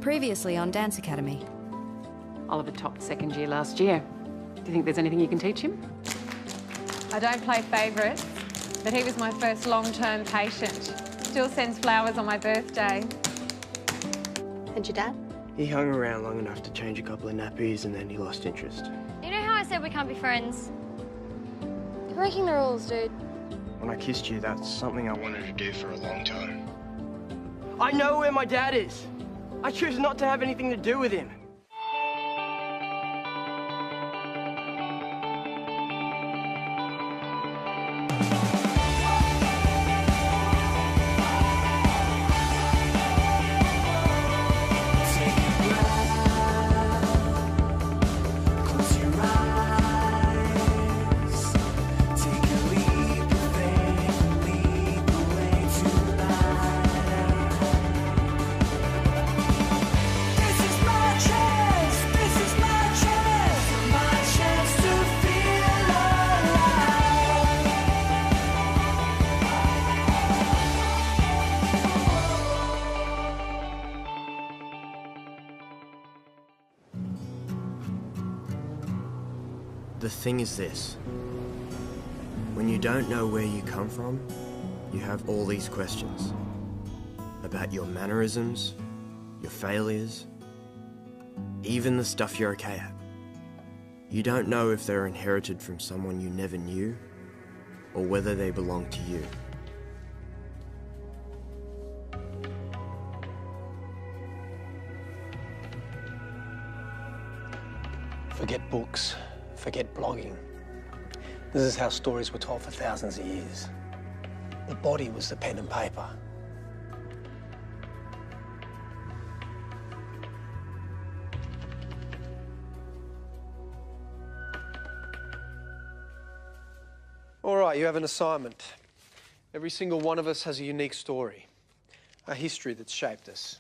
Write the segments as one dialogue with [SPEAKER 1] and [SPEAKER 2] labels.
[SPEAKER 1] Previously on Dance Academy.
[SPEAKER 2] Oliver topped second year last year. Do you think there's anything you can teach him?
[SPEAKER 3] I don't play favourites, but he was my first long-term patient. Still sends flowers on my birthday.
[SPEAKER 4] And your dad?
[SPEAKER 5] He hung around long enough to change a couple of nappies and then he lost interest.
[SPEAKER 6] You know how I said we can't be friends? You're breaking the rules, dude.
[SPEAKER 5] When I kissed you, that's something I wanted to do for a long time. I know where my dad is. I choose not to have anything to do with him. The thing is this. When you don't know where you come from, you have all these questions. About your mannerisms, your failures, even the stuff you're okay at. You don't know if they're inherited from someone you never knew, or whether they belong to you.
[SPEAKER 7] Forget books. Forget blogging. This is how stories were told for thousands of years. The body was the pen and paper. All right, you have an assignment. Every single one of us has a unique story, a history that's shaped us.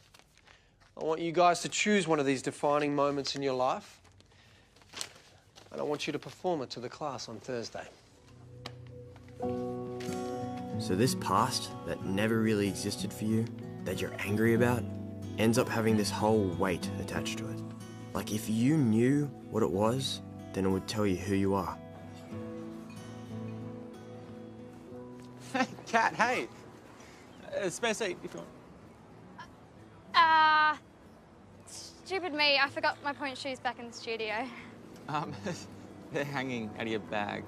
[SPEAKER 7] I want you guys to choose one of these defining moments in your life, and I want you to perform it to the class on Thursday.
[SPEAKER 5] So this past that never really existed for you, that you're angry about, ends up having this whole weight attached to it. Like if you knew what it was, then it would tell you who you are.
[SPEAKER 8] Hey, Kat, hey. Spare seat if you want.
[SPEAKER 6] Stupid me. I forgot my point shoes back in the studio.
[SPEAKER 8] They're hanging out of your bag.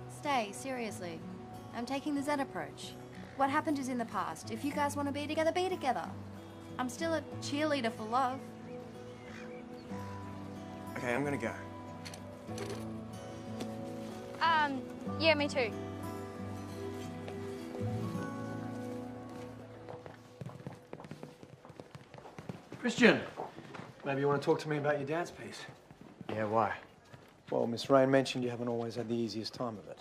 [SPEAKER 1] Stay, seriously. I'm taking the Zen approach. What happened is in the past. If you guys want to be together, be together. I'm still a cheerleader for love.
[SPEAKER 5] Okay, I'm gonna go.
[SPEAKER 6] Yeah, me too.
[SPEAKER 7] Christian, maybe you want to talk to me about your dance piece?
[SPEAKER 5] Yeah, why?
[SPEAKER 7] Well, Miss Rain mentioned you haven't always had the easiest time of it.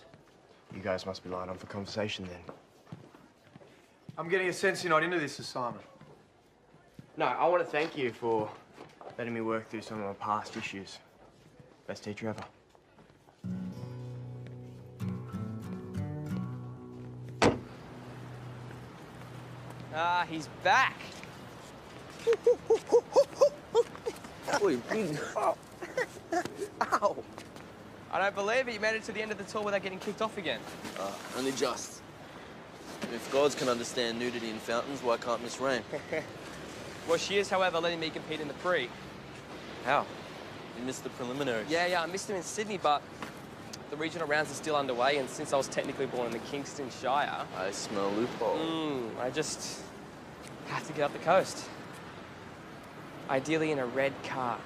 [SPEAKER 5] You guys must be lined up for conversation then.
[SPEAKER 7] I'm getting a sense you're not into this assignment.
[SPEAKER 5] No, I want to thank you for letting me work through some of my past issues. Best teacher ever.
[SPEAKER 8] Ah, he's back. Ow. I don't believe it. You made it to the end of the tour without getting kicked off again.
[SPEAKER 9] Only just. If gods can understand nudity in fountains, why can't Miss Rain?
[SPEAKER 8] Well, she is, however, letting me compete in the pre.
[SPEAKER 9] How? You missed the preliminaries.
[SPEAKER 8] Yeah, I missed him in Sydney, but the regional rounds are still underway, and since I was technically born in the Kingston Shire...
[SPEAKER 9] I smell loophole.
[SPEAKER 8] I just have to get up the coast. Ideally in a red car.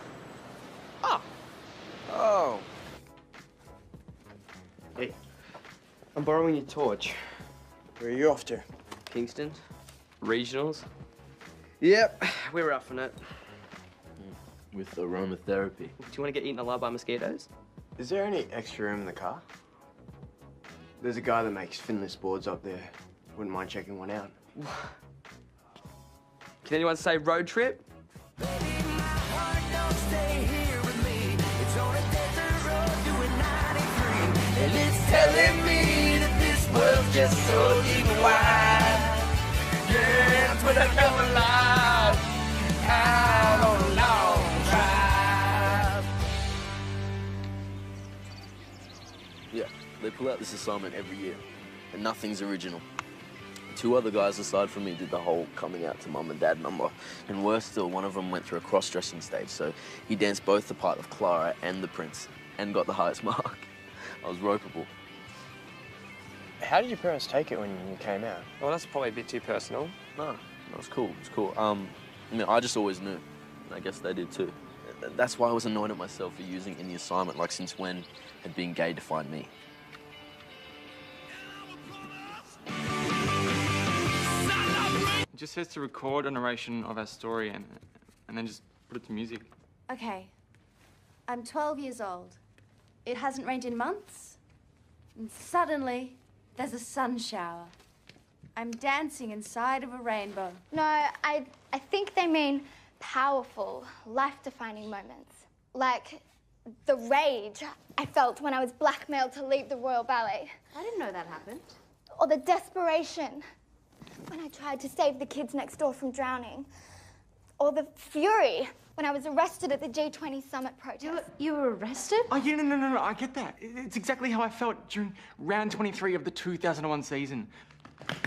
[SPEAKER 9] Oh.
[SPEAKER 5] Hey, I'm borrowing your torch. Where are you off to?
[SPEAKER 9] Kingston?
[SPEAKER 8] Regionals?
[SPEAKER 5] Yep, we're roughing it.
[SPEAKER 9] With aromatherapy.
[SPEAKER 8] Do you want to get eaten alive by mosquitoes?
[SPEAKER 5] Is there any extra room in the car? There's a guy that makes finless boards up there. Wouldn't mind checking one out.
[SPEAKER 8] Can anyone say road trip?
[SPEAKER 10] And it's telling me that this world's just so wide. Yeah, that's what I
[SPEAKER 9] pull out this assignment every year, and nothing's original. 2 other guys aside from me did the whole coming out to mum and dad number. And worse still, one of them went through a cross-dressing stage, so he danced both the part of Clara and the prince, and got the highest mark. I was ropeable.
[SPEAKER 5] How did your parents take it when you came out?
[SPEAKER 8] Well, that's probably a bit too personal.
[SPEAKER 9] No, it was cool, it was cool. I just always knew. I guess they did too. That's why I was annoyed at myself for using it in the assignment, like since when had being gay defined me?
[SPEAKER 11] It just says to record a narration of our story and then just put it to music.
[SPEAKER 1] Okay. I'm 12 years old. It hasn't rained in months. And suddenly, there's a sun shower. I'm dancing inside of a rainbow.
[SPEAKER 12] No, I think they mean powerful, life-defining moments. Like the rage I felt when I was blackmailed to leave the Royal Ballet.
[SPEAKER 1] I didn't know that happened.
[SPEAKER 12] Or the desperation when I tried to save the kids next door from drowning. Or the fury when I was arrested at the G20 summit protest.
[SPEAKER 1] You were arrested?
[SPEAKER 11] Oh, yeah, no, I get that. It's exactly how I felt during round 23 of the 2001 season.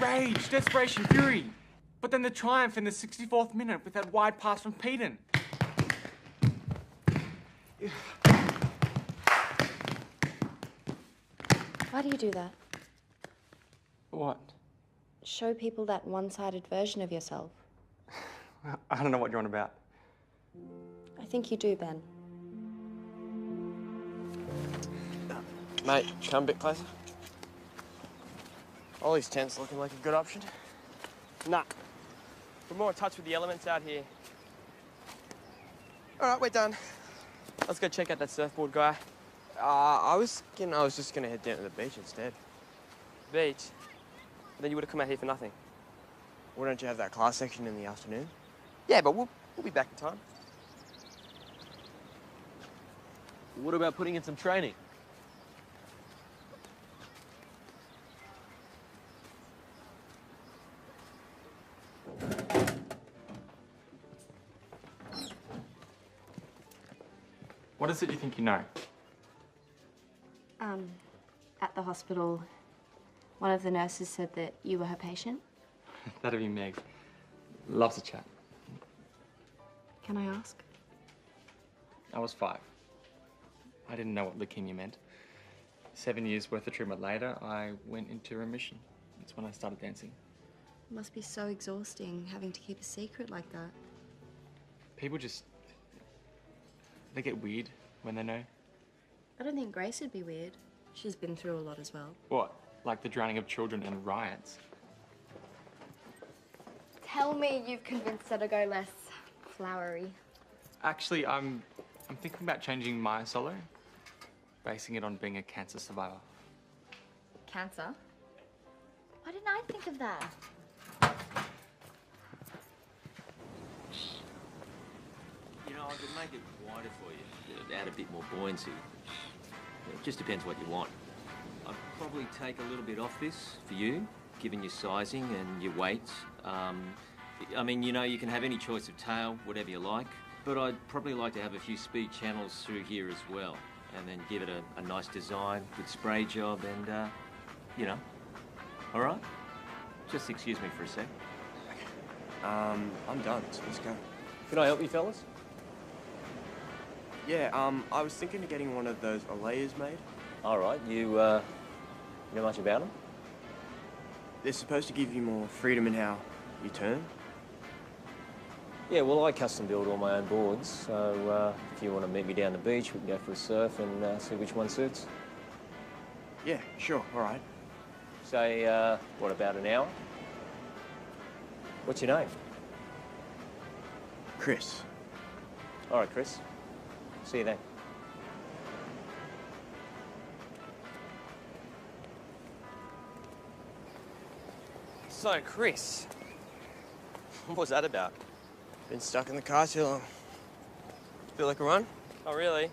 [SPEAKER 11] Rage, desperation, fury. But then the triumph in the 64th minute with that wide pass from Peden.
[SPEAKER 1] Why do you do that?
[SPEAKER 11] What?
[SPEAKER 1] Show people that one-sided version of yourself.
[SPEAKER 11] I don't know what you're on about.
[SPEAKER 1] I think you do, Ben.
[SPEAKER 5] Mate, come a bit closer. Ollie's tent's looking like a good option.
[SPEAKER 8] Nah. We're more in touch with the elements out here.
[SPEAKER 5] All right, we're done.
[SPEAKER 8] Let's go check out that surfboard guy.
[SPEAKER 5] I was just gonna head down to the beach instead.
[SPEAKER 8] Beach? Then you would have come out here for nothing.
[SPEAKER 5] Why don't you have that class section in the afternoon?
[SPEAKER 8] Yeah, but we'll be back in time.
[SPEAKER 9] What about putting in some training?
[SPEAKER 11] What is it you think you know?
[SPEAKER 1] At the hospital, one of the nurses said that you were her patient.
[SPEAKER 11] That'd be Meg. Loves to chat.
[SPEAKER 1] Can I ask?
[SPEAKER 11] I was 5. I didn't know what leukemia meant. 7 years worth of treatment later, I went into remission. That's when I started dancing.
[SPEAKER 1] It must be so exhausting having to keep a secret like that.
[SPEAKER 11] People just... they get weird when they know.
[SPEAKER 1] I don't think Grace would be weird. She's been through a lot as well.
[SPEAKER 11] What? Like the drowning of children and riots?
[SPEAKER 12] Tell me you've convinced her to go less flowery.
[SPEAKER 11] Actually, I'm thinking about changing my solo, basing it on being a cancer survivor.
[SPEAKER 12] Cancer? Why didn't I think of that?
[SPEAKER 13] You know, I could make it wider for you, to add a bit more buoyancy. It just depends what you want. I'd probably take a little bit off this for you, given your sizing and your weight. I mean, you know, you can have any choice of tail, whatever you like, but I'd probably like to have a few speed channels through here as well, and then give it a nice design, good spray job, and, you know. All right? Just excuse me for a sec.
[SPEAKER 5] I'm done, so let's go.
[SPEAKER 8] Can I help you, fellas?
[SPEAKER 5] Yeah, I was thinking of getting one of those Olayas made.
[SPEAKER 8] All right, you know much about them?
[SPEAKER 5] They're supposed to give you more freedom in how you turn.
[SPEAKER 8] Yeah, well, I custom build all my own boards, so if you want to meet me down the beach, we can go for a surf and see which one suits.
[SPEAKER 5] Yeah, sure, all right.
[SPEAKER 8] Say, what, about an hour? What's your name?
[SPEAKER 5] Chris.
[SPEAKER 8] All right, Chris. See you then. So, Chris, what was that about?
[SPEAKER 5] Been stuck in the car too long. Feel like a run?
[SPEAKER 8] Oh, really?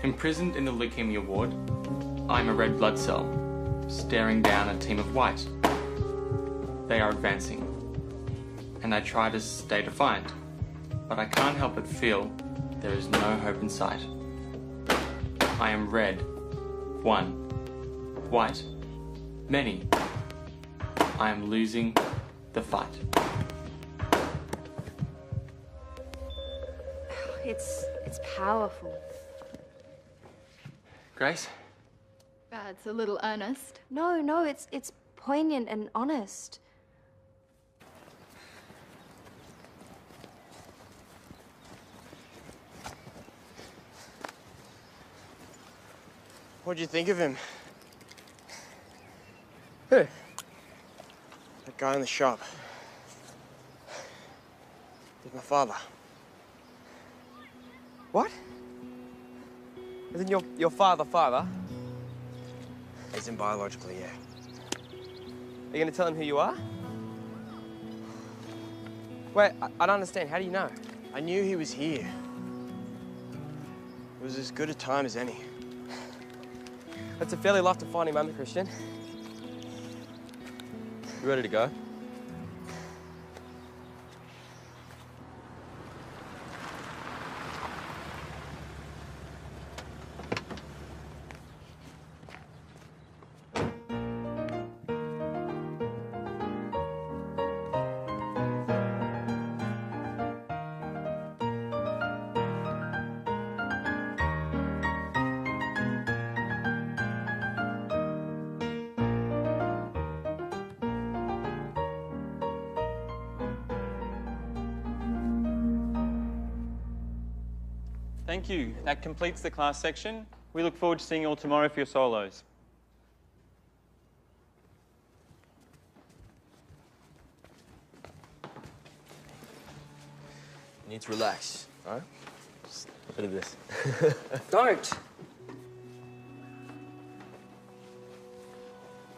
[SPEAKER 11] Imprisoned in the leukemia ward, I'm a red blood cell, staring down a team of white. They are advancing, and I try to stay defiant, but I can't help but feel there is no hope in sight. I am red, one, white, many. I am losing the fight.
[SPEAKER 1] It's powerful.
[SPEAKER 11] Grace?
[SPEAKER 12] That's a little earnest.
[SPEAKER 1] No, it's poignant and honest.
[SPEAKER 5] What'd you think of him? Who? That guy in the shop. He's my father.
[SPEAKER 14] What? Isn't your father?
[SPEAKER 5] As in biologically, yeah.
[SPEAKER 14] Are you going to tell him who you are? Wait, I don't understand. How do you know?
[SPEAKER 5] I knew he was here. It was as good a time as any.
[SPEAKER 14] That's a fairly life-defining moment, Christian. You ready to go?
[SPEAKER 15] Thank you. That completes the class section. We look forward to seeing you all tomorrow for your solos.
[SPEAKER 9] You need to relax, all right? Just a bit of this.
[SPEAKER 14] Don't!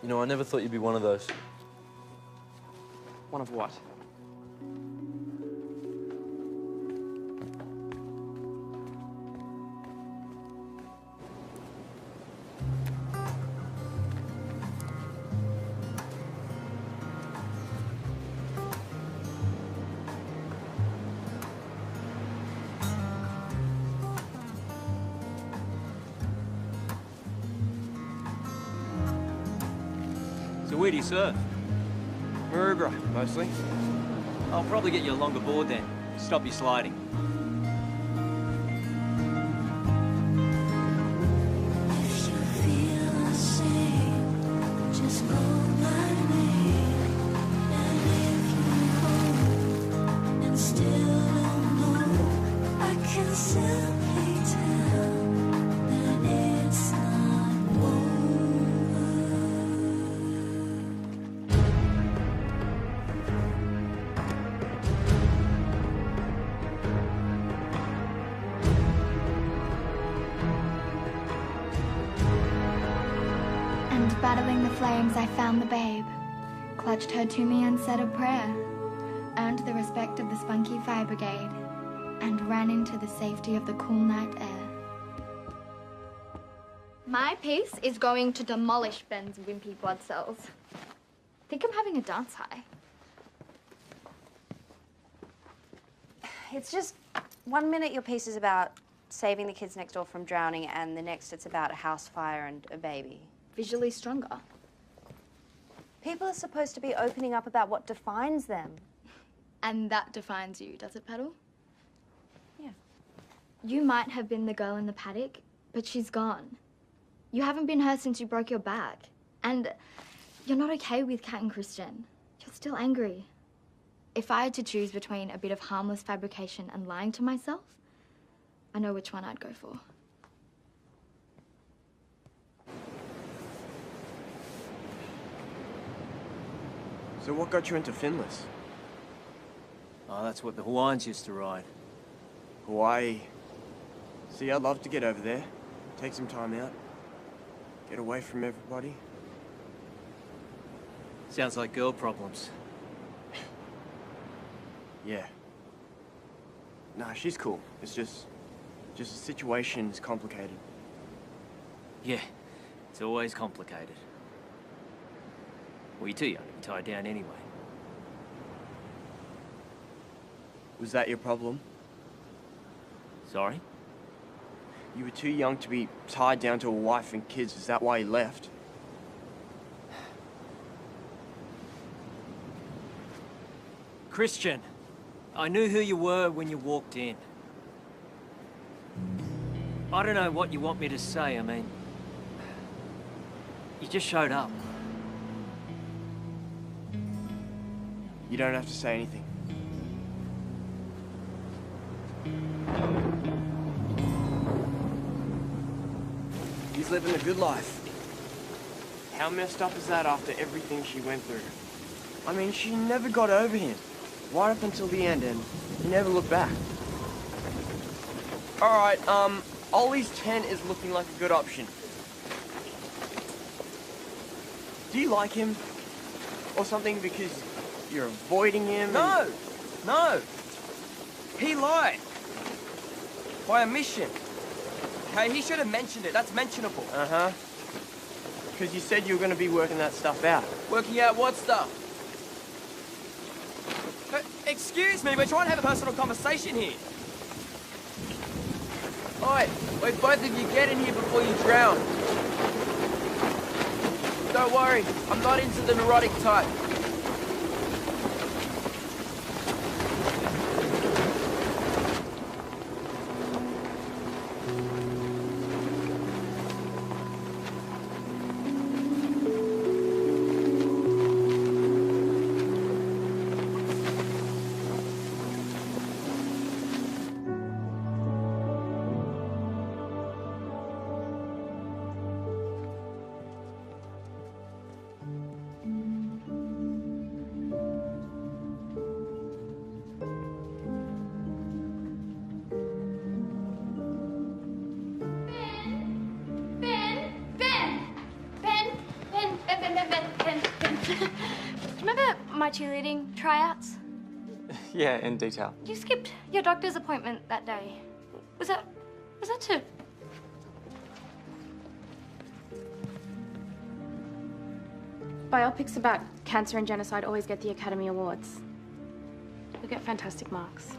[SPEAKER 9] You know, I never thought you'd be one of those.
[SPEAKER 14] One of what?
[SPEAKER 13] So where do you surf?
[SPEAKER 5] Maroubra, mostly.
[SPEAKER 13] I'll probably get you a longer board then. Stop you sliding.
[SPEAKER 12] And battling the flames, I found the babe, clutched her to me and said a prayer, earned the respect of the spunky fire brigade, and ran into the safety of the cool night air. My piece is going to demolish Ben's wimpy blood cells. Think I'm having a dance high.
[SPEAKER 1] It's just 1 minute your piece is about saving the kids next door from drowning, and the next it's about a house fire and a baby.
[SPEAKER 12] Visually stronger.
[SPEAKER 1] People are supposed to be opening up about what defines them.
[SPEAKER 12] And that defines you, does it, Petal?
[SPEAKER 1] Yeah.
[SPEAKER 12] You might have been the girl in the paddock, but she's gone. You haven't been her since you broke your back. And you're not okay with Kat and Christian. You're still angry. If I had to choose between a bit of harmless fabrication and lying to myself, I know which one I'd go for.
[SPEAKER 5] So what got you into finless?
[SPEAKER 13] Oh, that's what the Hawaiians used to ride.
[SPEAKER 5] Hawaii. See, I'd love to get over there. Take some time out. Get away from everybody.
[SPEAKER 13] Sounds like girl problems.
[SPEAKER 5] Yeah. Nah, she's cool. It's just the situation's complicated.
[SPEAKER 13] Yeah, it's always complicated. Well, you're too young to be tied down anyway.
[SPEAKER 5] Was that your problem?
[SPEAKER 13] Sorry?
[SPEAKER 5] You were too young to be tied down to a wife and kids. Is that why you left?
[SPEAKER 13] Christian, I knew who you were when you walked in. I don't know what you want me to say. I mean, you just showed up.
[SPEAKER 5] You don't have to say anything. He's living a good life. How messed up is that after everything she went through? I mean, she never got over him. Right up until the end, and he never looked back. Alright, Ollie's 10 is looking like a good option. Do you like him? Or something because you're avoiding him?
[SPEAKER 14] No! No! He lied. By omission. Okay, he should have mentioned it. That's mentionable.
[SPEAKER 5] Uh-huh. Because you said you were going to be working that stuff out.
[SPEAKER 14] Working out what stuff? Excuse me, we're trying to have a personal conversation here. Oi, wait, both of you get in here before you drown. Don't worry, I'm not into the neurotic type.
[SPEAKER 6] Remember my cheerleading tryouts?
[SPEAKER 11] Yeah, in detail.
[SPEAKER 6] You skipped your doctor's appointment that day. Was that too?
[SPEAKER 1] Biopics about cancer and genocide always get the Academy Awards. We get fantastic marks.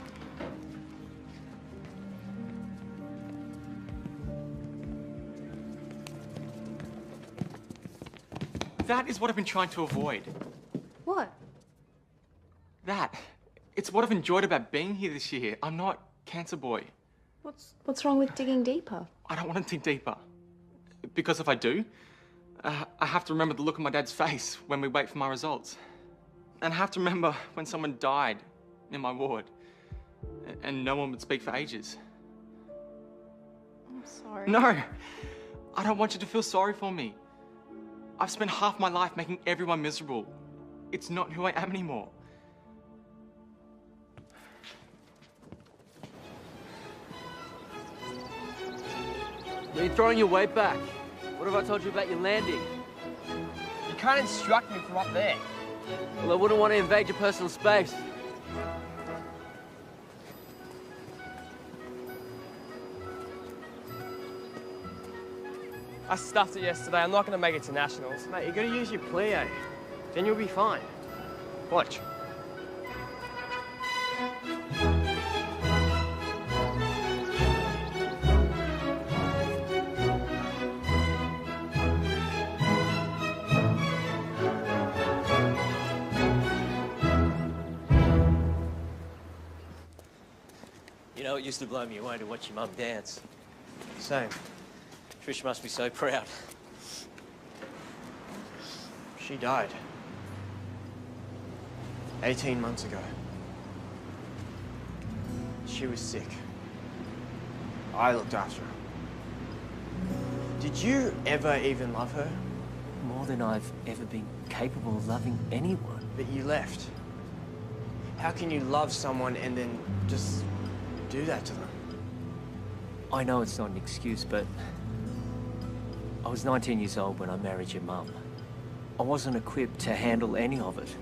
[SPEAKER 11] That is what I've been trying to avoid.
[SPEAKER 1] What?
[SPEAKER 11] That. It's what I've enjoyed about being here this year. I'm not Cancer Boy.
[SPEAKER 1] What's wrong with digging deeper?
[SPEAKER 11] I don't want to dig deeper. Because if I do, I have to remember the look on my dad's face when we wait for my results. And I have to remember when someone died in my ward. And no one would speak for ages.
[SPEAKER 1] I'm sorry.
[SPEAKER 11] No! I don't want you to feel sorry for me. I've spent half my life making everyone miserable. It's not who I am anymore.
[SPEAKER 14] You're throwing your weight back. What have I told you about your landing?
[SPEAKER 5] You can't instruct me from up there.
[SPEAKER 14] Well, I wouldn't want to invade your personal space.
[SPEAKER 16] I stuffed it yesterday. I'm not going to make it to nationals.
[SPEAKER 5] Mate, you got to use your Pleo. Then you'll be fine. Watch.
[SPEAKER 13] You know, it used to blow me away to watch your mum dance.
[SPEAKER 5] Same.
[SPEAKER 13] Trish must be so proud.
[SPEAKER 5] She died. 18 months ago. She was sick. I looked after her. Did you ever even love her?
[SPEAKER 13] More than I've ever been capable of loving anyone.
[SPEAKER 5] But you left. How can you love someone and then just do that to them?
[SPEAKER 13] I know it's not an excuse, but I was 19 years old when I married your mum. I wasn't equipped to handle any of it.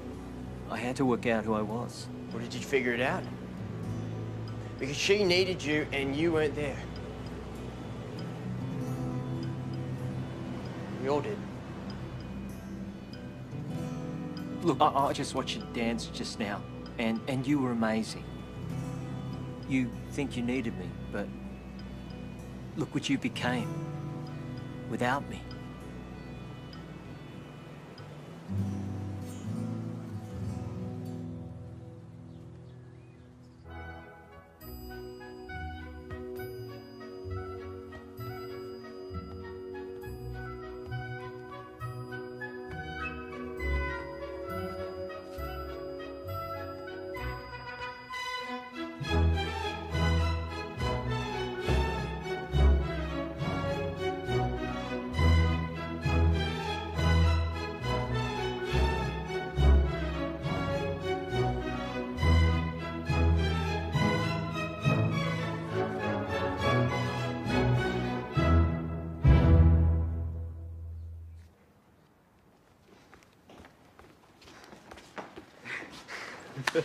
[SPEAKER 13] I had to work out who I was.
[SPEAKER 5] Or did you figure it out? Because she needed you and you weren't there. We all did.
[SPEAKER 13] Look, I just watched you dance just now, and you were amazing.
[SPEAKER 8] You think you needed me, but look what you became without me.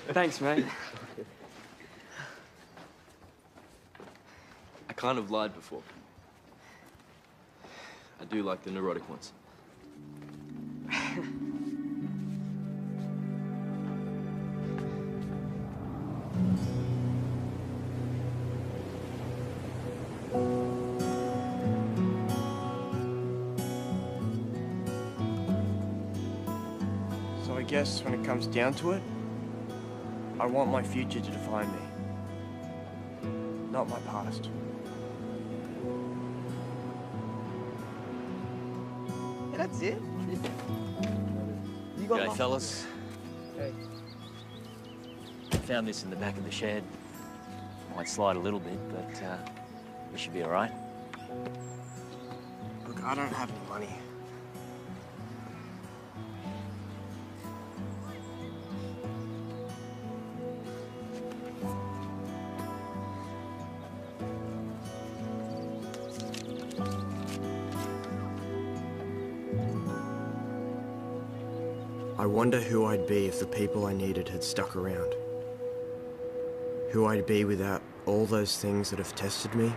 [SPEAKER 16] Thanks, mate.
[SPEAKER 9] I kind of lied before. I do like the neurotic ones.
[SPEAKER 5] So I guess when it comes down to it, I want my future to define me, not my past.
[SPEAKER 14] Yeah, that's it. You
[SPEAKER 8] G'day, fellas.
[SPEAKER 14] Hey.
[SPEAKER 8] Found this in the back of the shed. Might slide a little bit, but we should be all right.
[SPEAKER 5] Look, I don't have any money. I wonder who I'd be if the people I needed had stuck around. Who I'd be without all those things that have tested me.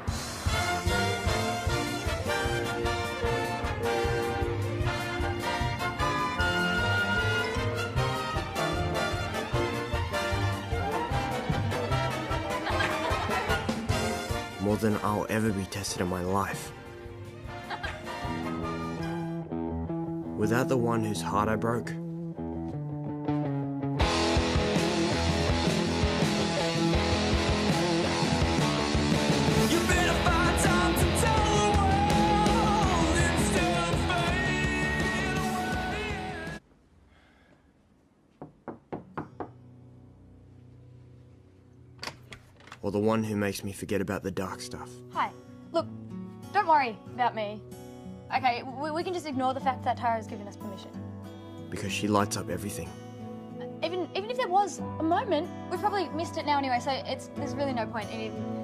[SPEAKER 5] More than I'll ever be tested in my life. Without the one whose heart I broke. Or the one who makes me forget about the dark stuff.
[SPEAKER 6] Hi. Look, don't worry about me. Okay, we can just ignore the fact that Tara's given us permission.
[SPEAKER 5] Because she lights up everything.
[SPEAKER 6] Even if there was a moment, we've probably missed it now anyway, so there's really no point in even...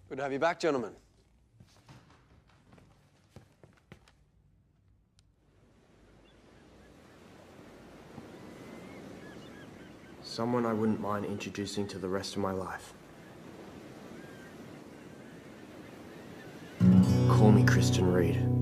[SPEAKER 7] Good to have you back, gentlemen.
[SPEAKER 5] Someone I wouldn't mind introducing to the rest of my life. Call me Kristen Reed.